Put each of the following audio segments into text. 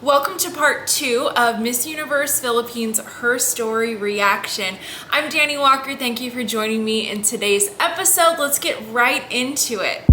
Welcome to part 2 of Miss Universe Philippines HERstory reaction. I'm Dani Walker. Thank you for joining me in today's episode. Let's get right into it.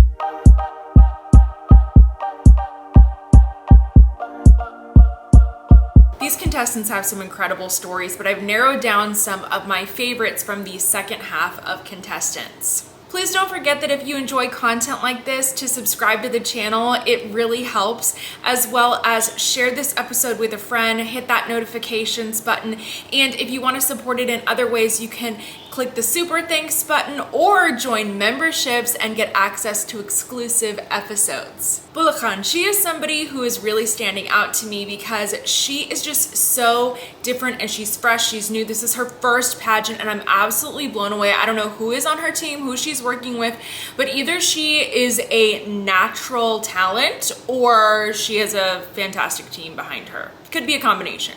These contestants have some incredible stories, but I've narrowed down some of my favorites from the second half of Contestants. Please don't forget that if you enjoy content like this, to subscribe to the channel. It really helps, as well as share this episode with a friend, hit that notifications button, and if you want to support it in other ways, you can click the super thanks button or join memberships and get access to exclusive episodes. Bulacan, she is somebody who is really standing out to me because she is just so different and she's fresh, she's new. This is her first pageant and I'm absolutely blown away. I don't know who is on her team, who she's working with, but either she is a natural talent or she has a fantastic team behind her. Could be a combination.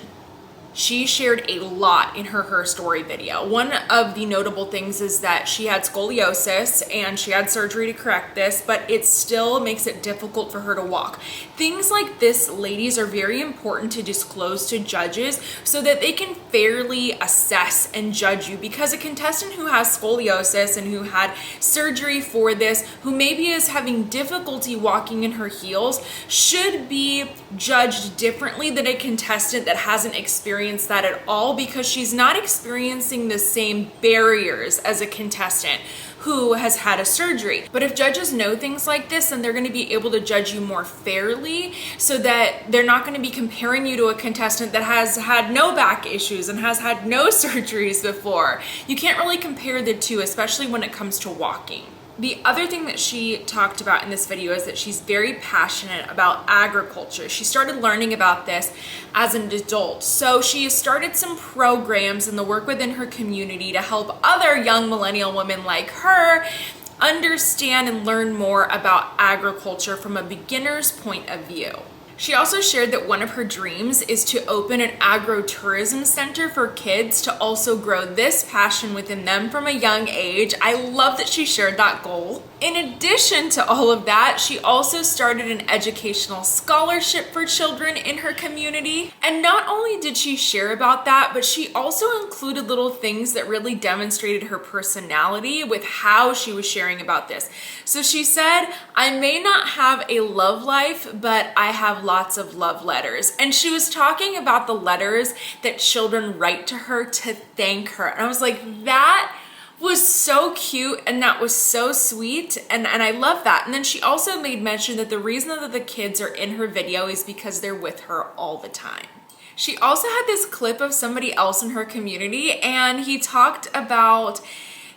She shared a lot in her HERstory video. One of the notable things is that she had scoliosis and she had surgery to correct this, but it still makes it difficult for her to walk. Things like this, ladies, are very important to disclose to judges so that they can fairly assess and judge you, because a contestant who has scoliosis and who had surgery for this, who maybe is having difficulty walking in her heels, should be judged differently than a contestant that hasn't experienced that at all, because she's not experiencing the same barriers as a contestant who has had a surgery. But if judges know things like this, then they're going to be able to judge you more fairly, so that they're not going to be comparing you to a contestant that has had no back issues and has had no surgeries before. You can't really compare the two, especially when it comes to walking. The other thing that she talked about in this video is that she's very passionate about agriculture. She started learning about this as an adult. So she has started some programs in the work within her community to help other young millennial women like her understand and learn more about agriculture from a beginner's point of view. She also shared that one of her dreams is to open an agro-tourism center for kids to also grow this passion within them from a young age. I love that she shared that goal. In addition to all of that, she also started an educational scholarship for children in her community. And not only did she share about that, but she also included little things that really demonstrated her personality with how she was sharing about this. So she said, "I may not have a love life, but I have lots of love letters." And she was talking about the letters that children write to her to thank her. And I was like, that was so cute and that was so sweet, and I love that. And then she also made mention that the reason that the kids are in her video is because they're with her all the time. She also had this clip of somebody else in her community, and he talked about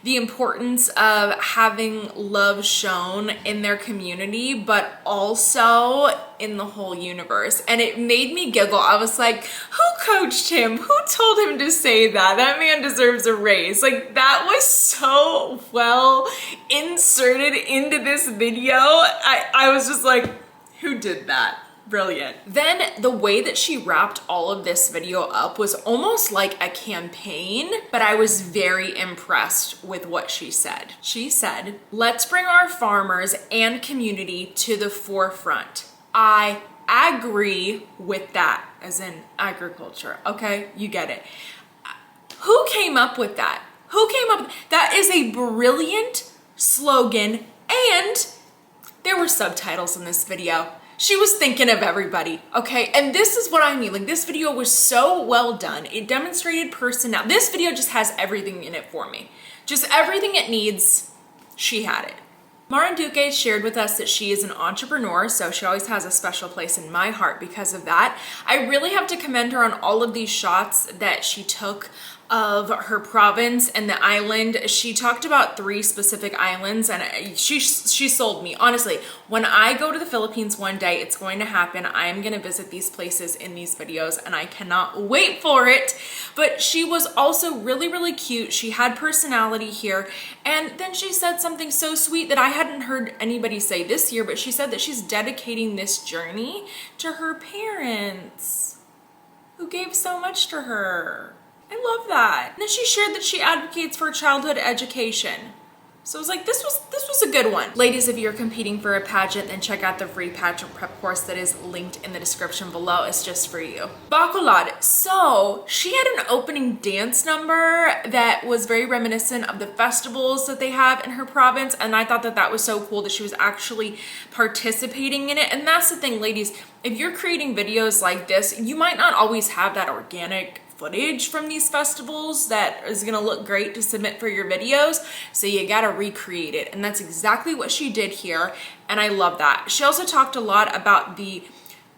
the importance of having love shown in their community, but also in the whole universe. And it made me giggle. I was like, who coached him? Who told him to say that? That man deserves a raise. Like, that was so well inserted into this video. I was just like, who did that? Brilliant. Then the way that she wrapped all of this video up was almost like a campaign, but I was very impressed with what she said. She said, "Let's bring our farmers and community to the forefront. I agree with that," as in agriculture. Okay, you get it. Who came up with that? Who came up with that? Is a brilliant slogan, and there were subtitles in this video. She was thinking of everybody, okay? And this is what I mean. Like, this video was so well done. It demonstrated personality. This video just has everything in it for me. Just everything it needs, she had it. Marinduque shared with us that she is an entrepreneur, so she always has a special place in my heart because of that. I really have to commend her on all of these shots that she took of her province and the island. She talked about 3 specific islands, and she sold me. Honestly, when I go to the Philippines one day, it's going to happen. I am going to visit these places in these videos, and I cannot wait for it. But she was also really, really cute. She had personality here. And then she said something so sweet that I hadn't heard anybody say this year, but she said that she's dedicating this journey to her parents, who gave so much to her. I love that. And then she shared that she advocates for childhood education. So I was like, this was a good one. Ladies, if you're competing for a pageant, then check out the free pageant prep course that is linked in the description below. It's just for you. Bacolod. So she had an opening dance number that was very reminiscent of the festivals that they have in her province. And I thought that that was so cool that she was actually participating in it. And that's the thing, ladies, if you're creating videos like this, you might not always have that organic footage from these festivals that is gonna look great to submit for your videos, so you gotta recreate it, and that's exactly what she did here, and I love that. She also talked a lot about the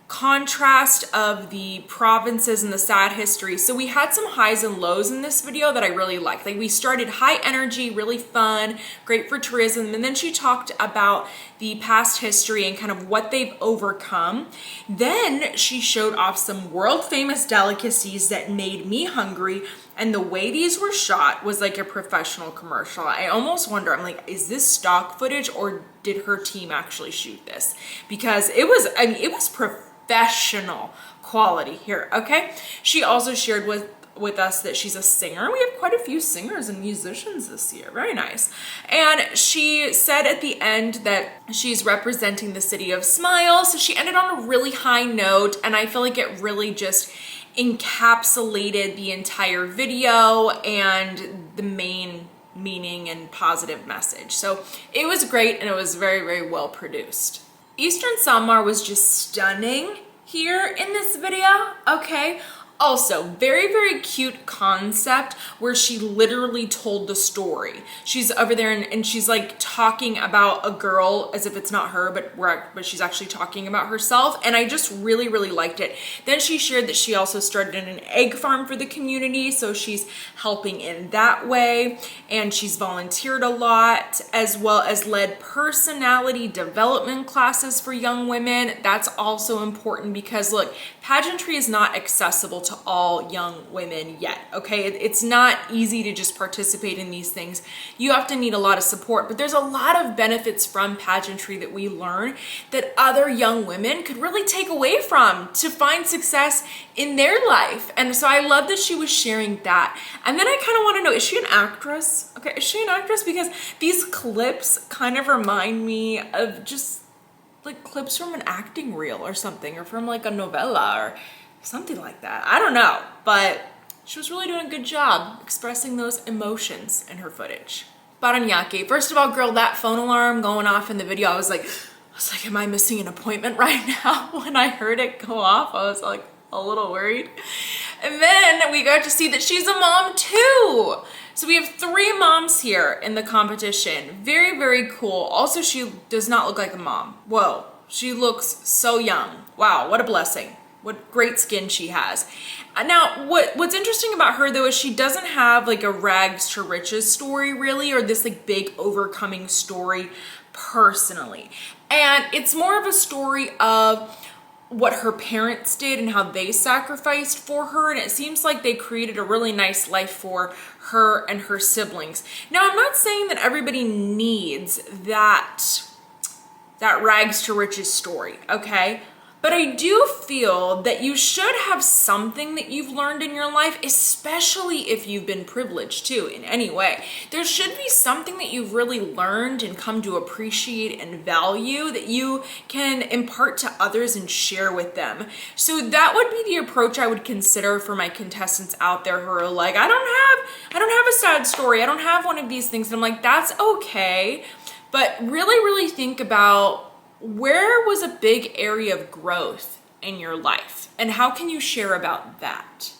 contrast of the provinces and the sad history. So we had some highs and lows in this video that I really liked. Like we started high energy, really fun, great for tourism, and then she talked about the past history and kind of what they've overcome. Then she showed off some world famous delicacies that made me hungry, and the way these were shot was like a professional commercial. I almost wonder, I'm like, is this stock footage or did her team actually shoot this? Because it was, I mean, it was professional quality here, okay? She also shared with us that she's a singer. We have quite a few singers and musicians this year. Very nice. And she said at the end that she's representing the city of smiles. So she ended on a really high note, and I feel like it really just encapsulated the entire video and the main meaning and positive message. So it was great, and it was very, very well produced. Eastern Samar was just stunning here in this video, okay? Also, very, very cute concept where she literally told the story. She's over there and she's like talking about a girl as if it's not her, but she's actually talking about herself. And I just really, really liked it. Then she shared that she also started an egg farm for the community. So she's helping in that way. And she's volunteered a lot, as well as led personality development classes for young women. That's also important because look, pageantry is not accessible to all young women yet, okay? It's not easy to just participate in these things. You often need a lot of support, but there's a lot of benefits from pageantry that we learn that other young women could really take away from to find success in their life. And so I love that she was sharing that. And then I kind of want to know, is she an actress? Okay, is she an actress? Because these clips kind of remind me of just like clips from an acting reel or something, or from like a novella or something like that. I don't know, but she was really doing a good job expressing those emotions in her footage. Paranaque. First of all, girl, that phone alarm going off in the video, I was like, am I missing an appointment right now? When I heard it go off, I was like a little worried. And then we got to see that she's a mom too. So we have 3 moms here in the competition. Very, very cool. Also, she does not look like a mom. Whoa, she looks so young. Wow, what a blessing. What great skin she has. Now, what's interesting about her though is she doesn't have like a rags to riches story really, or this like big overcoming story personally. And it's more of a story of what her parents did and how they sacrificed for her, and it seems like they created a really nice life for her and her siblings. Now, I'm not saying that everybody needs that rags to riches story, okay? But I do feel that you should have something that you've learned in your life, especially if you've been privileged too in any way. There should be something that you've really learned and come to appreciate and value that you can impart to others and share with them. So that would be the approach I would consider for my contestants out there who are like, I don't have a sad story. I don't have one of these things. And I'm like, that's okay. But really, really think about where was a big area of growth in your life and how can you share about that?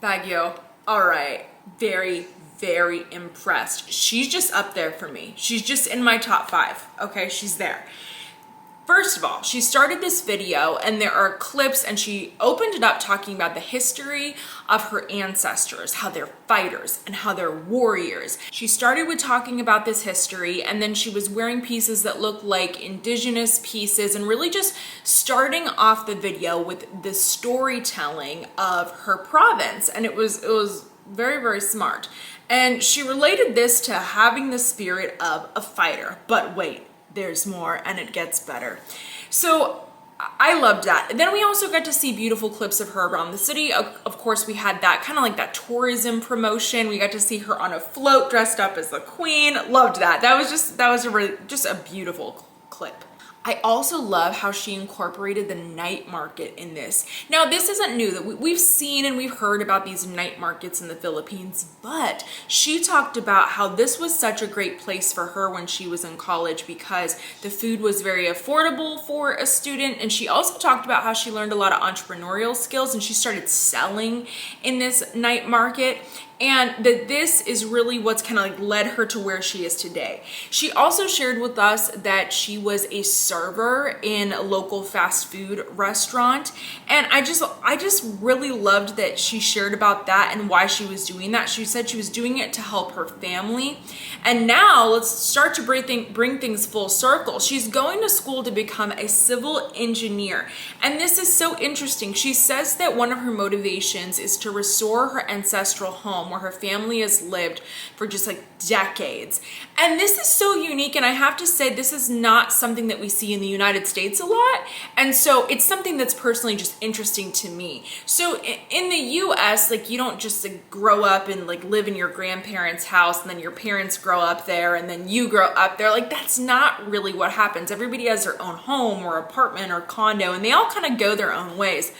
Baguio, all right, very, very impressed. She's just up there for me. She's just in my top 5, okay? She's there. First of all, she started this video and there are clips and she opened it up talking about the history of her ancestors, how they're fighters and how they're warriors. She started with talking about this history and then she was wearing pieces that look like indigenous pieces and really just starting off the video with the storytelling of her province. And it was very, very smart. And she related this to having the spirit of a fighter, but wait, there's more and it gets better. So I loved that. And then we also got to see beautiful clips of her around the city. Of course, we had that kind of like that tourism promotion. We got to see her on a float dressed up as the queen. Loved that. That was just a beautiful clip. I also love how she incorporated the night market in this. Now, this isn't new. That we've seen and we've heard about these night markets in the Philippines, but she talked about how this was such a great place for her when she was in college because the food was very affordable for a student. And she also talked about how she learned a lot of entrepreneurial skills and she started selling in this night market. And that this is really what's kind of like led her to where she is today. She also shared with us that she was a server in a local fast food restaurant. And I just really loved that she shared about that and why she was doing that. She said she was doing it to help her family. And now let's start to bring things full circle. She's going to school to become a civil engineer. And this is so interesting. She says that one of her motivations is to restore her ancestral home where her family has lived for just like decades. And this is so unique. And I have to say, this is not something that we see in the United States a lot. And so it's something that's personally just interesting to me. So in the US, like you don't just like grow up and like live in your grandparents' house and then your parents grow up there and then you grow up there. Like that's not really what happens. Everybody has their own home or apartment or condo and they all kind of go their own ways.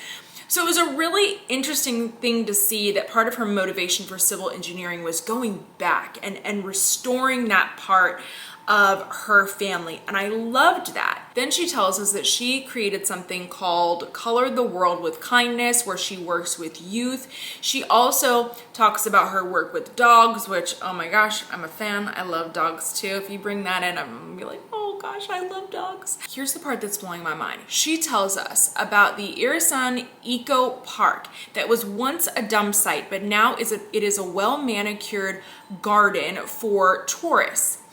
So it was a really interesting thing to see that part of her motivation for civil engineering was going back and restoring that part of her family. And I loved that. Then she tells us that she created something called Color the World with Kindness, where she works with youth. She also talks about her work with dogs, which, oh my gosh, I'm a fan. I love dogs too. If you bring that in, I'm gonna be like, oh gosh, I love dogs. Here's the part that's blowing my mind. She tells us about the Irisan Eco Park that was once a dump site, but now it is a well-manicured garden for tourists.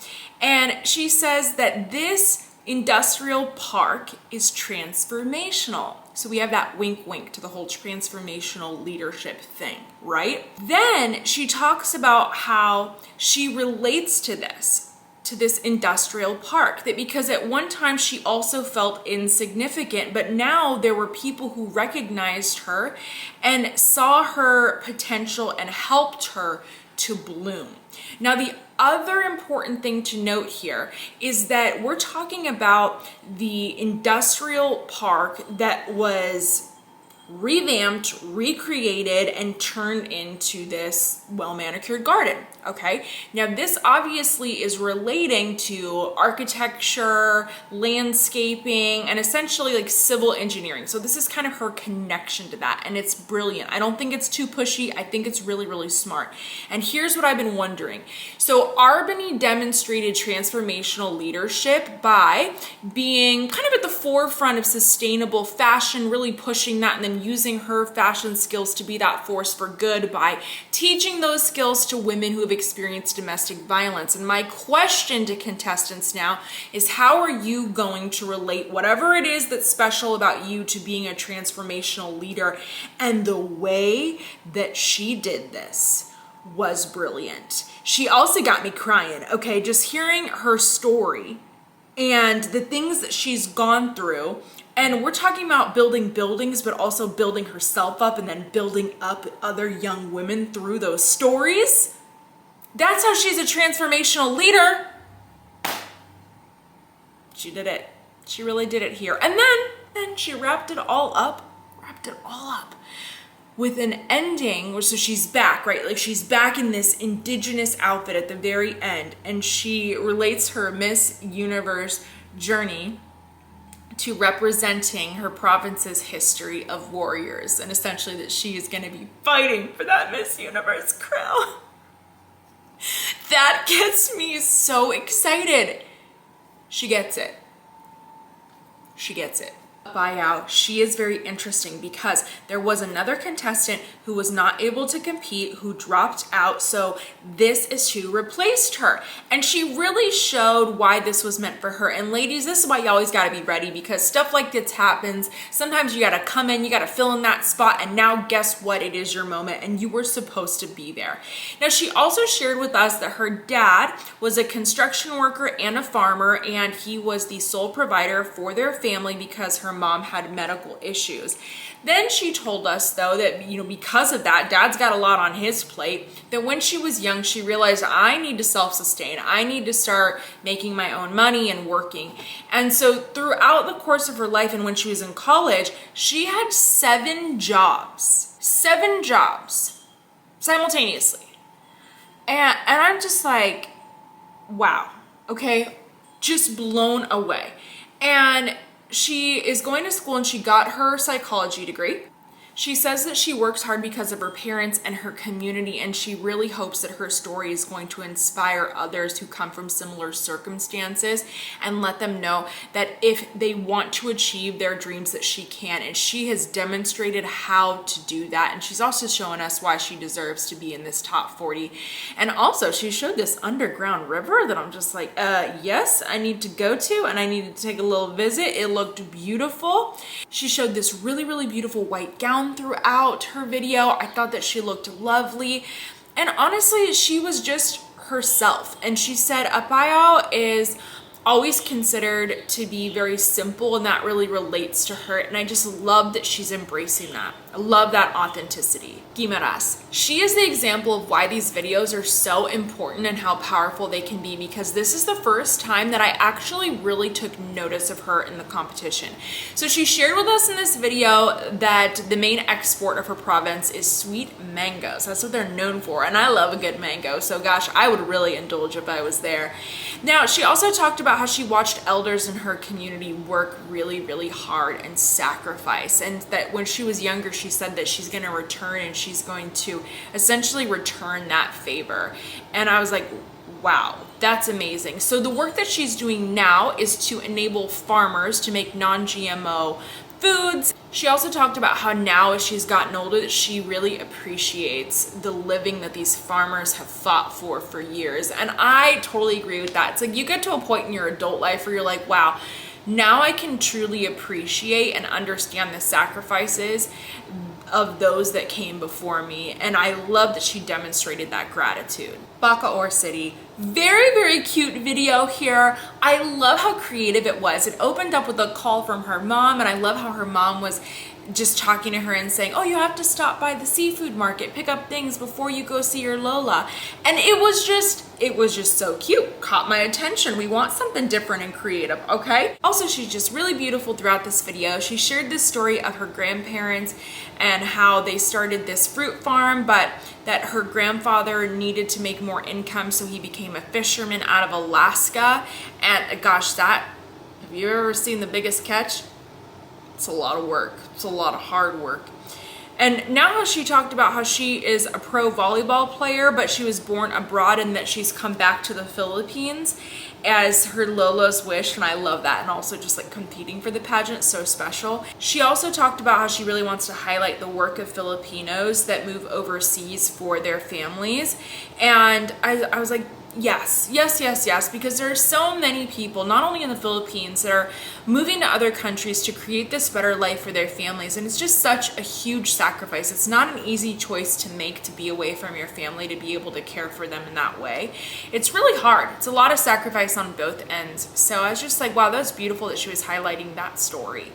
And she says that this industrial park is transformational. So we have that wink wink to the whole transformational leadership thing, right? Then she talks about how she relates to this industrial park, that because at one time she also felt insignificant, but now there were people who recognized her and saw her potential and helped her to bloom. Now, the other important thing to note here is that we're talking about the industrial park that was revamped, recreated, and turned into this well-manicured garden, okay? Now, this obviously is relating to architecture, landscaping, and essentially like civil engineering. So this is kind of her connection to that, and it's brilliant. I don't think it's too pushy. I think it's really, really smart. And here's what I've been wondering. So Arbany demonstrated transformational leadership by being kind of at the forefront of sustainable fashion, really pushing that, and then using her fashion skills to be that force for good by teaching those skills to women who have experienced domestic violence. And my question to contestants now is, how are you going to relate whatever it is that's special about you to being a transformational leader? And the way that she did this was brilliant. She also got me crying, okay? Just hearing her story and the things that she's gone through. And we're talking about building buildings, but also building herself up and then building up other young women through those stories. That's how she's a transformational leader. She did it. She really did it here. And then she wrapped it all up with an ending, so she's back, right? Like she's back in this indigenous outfit at the very end, and she relates her Miss Universe journey to representing her province's history of warriors, and essentially that she is going to be fighting for that Miss Universe crown. That gets me so excited. She gets it. She gets it. Buyout, she is very interesting because there was another contestant who was not able to compete, who dropped out, so this is who replaced her. And she really showed why this was meant for her. And ladies, this is why you always got to be ready, because stuff like this happens. Sometimes you got to come in, you got to fill in that spot, and now guess what? It is your moment, and you were supposed to be there. Now, she also shared with us that her dad was a construction worker and a farmer, and he was the sole provider for their family because her mom had medical issues. Then she told us though that, you know, because of that, dad's got a lot on his plate, that when she was young, she realized I need to self-sustain. I need to start making my own money and working. And so throughout the course of her life and when she was in college, she had 7 jobs simultaneously. And I'm just like, wow, okay, just blown away. And she is going to school and she got her psychology degree. She says that she works hard because of her parents and her community, and she really hopes that her story is going to inspire others who come from similar circumstances and let them know that if they want to achieve their dreams that she can, and she has demonstrated how to do that. And she's also showing us why she deserves to be in this top 40. And also she showed this underground river that I'm just like, yes, I need to go to, and I needed to take a little visit. It looked beautiful. She showed this really, really beautiful white gown throughout her video. I thought that she looked lovely, and honestly she was just herself. And she said Apayao is always considered to be very simple, and that really relates to her, and I just love that she's embracing that. I love that authenticity. Guimaras. She is the example of why these videos are so important and how powerful they can be, because this is the first time that I actually really took notice of her in the competition. So she shared with us in this video that the main export of her province is sweet mangoes. That's what they're known for, and I love a good mango, so gosh, I would really indulge if I was there. Now, she also talked about how she watched elders in her community work really, really hard and sacrifice, and that when she was younger, she said that she's going to return and she's going to essentially return that favor. And I was like, wow, that's amazing. So the work that she's doing now is to enable farmers to make non-GMO foods. She also talked about how now as she's gotten older that she really appreciates the living that these farmers have fought for years. And I totally agree with that. It's like you get to a point in your adult life where you're like, wow, now I can truly appreciate and understand the sacrifices of those that came before me. And I love that she demonstrated that gratitude. Bacoor City. Very, very cute video here. I love how creative it was. It opened up with a call from her mom, and I love how her mom was just talking to her and saying, oh, you have to stop by the seafood market, pick up things before you go see your Lola. And it was just so cute. Caught my attention. We want something different and creative, okay? Also, she's just really beautiful throughout this video. She shared this story of her grandparents and how they started this fruit farm, but that her grandfather needed to make more income, so he became a fisherman out of Alaska. And gosh, have you ever seen The Biggest Catch? It's a lot of work. It's a lot of hard work. And now she talked about how she is a pro volleyball player, but she was born abroad and that she's come back to the Philippines as her Lola's wish, and I love that. And also just like competing for the pageant, so special. She also talked about how she really wants to highlight the work of Filipinos that move overseas for their families. And I was like, yes, because there are so many people, not only in the Philippines, that are moving to other countries to create this better life for their families. And it's just such a huge sacrifice. It's not an easy choice to make, to be away from your family, to be able to care for them in that way. It's really hard. It's a lot of sacrifice on both ends. So I was just like, wow, that's beautiful that she was highlighting that story.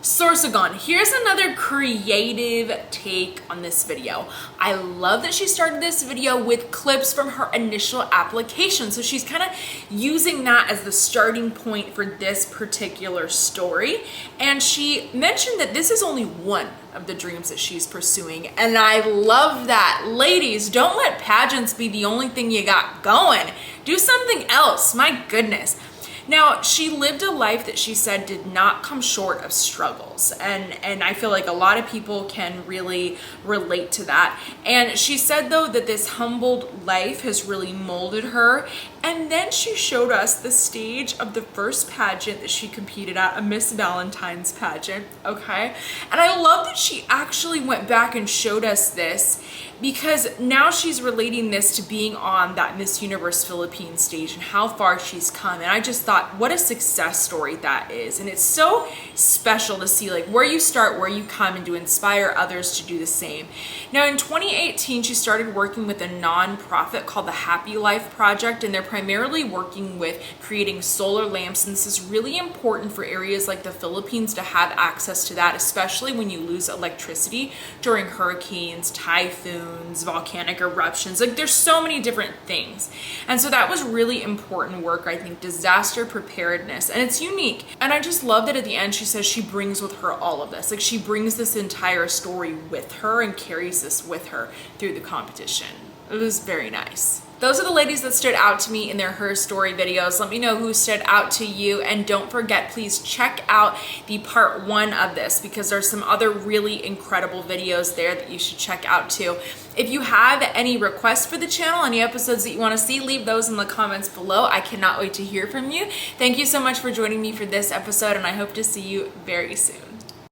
Sorsogon. Here's another creative take on this video. I love that she started this video with clips from her initial application. So she's kind of using that as the starting point for this particular story. And she mentioned that this is only one of the dreams that she's pursuing. And I love that. Ladies, don't let pageants be the only thing you got going. Do something else. My goodness. Now, she lived a life that she said did not come short of struggles, and I feel like a lot of people can really relate to that. And she said, though, that this humbled life has really molded her. And then she showed us the stage of the first pageant that she competed at, a Miss Valentine's pageant, okay? And I love that she actually went back and showed us this, because now she's relating this to being on that Miss Universe Philippines stage and how far she's come. And I just thought, what a success story that is. And it's so special to see like where you start, where you come, and to inspire others to do the same. Now in 2018, she started working with a nonprofit called the Happy Life Project, and they're primarily working with creating solar lamps, and this is really important for areas like the Philippines to have access to that, especially when you lose electricity during hurricanes, typhoons, volcanic eruptions. Like there's so many different things. And so that was really important work, I think, disaster preparedness, and it's unique. And I just love that at the end she says she brings with her all of this. Like she brings this entire story with her and carries this with her through the competition. It was very nice. Those are the ladies that stood out to me in their HERstory videos. Let me know who stood out to you, and don't forget, please check out the part 1 of this because there's some other really incredible videos there that you should check out too. If you have any requests for the channel, any episodes that you want to see, leave those in the comments below. I cannot wait to hear from you. Thank you so much for joining me for this episode, and I hope to see you very soon.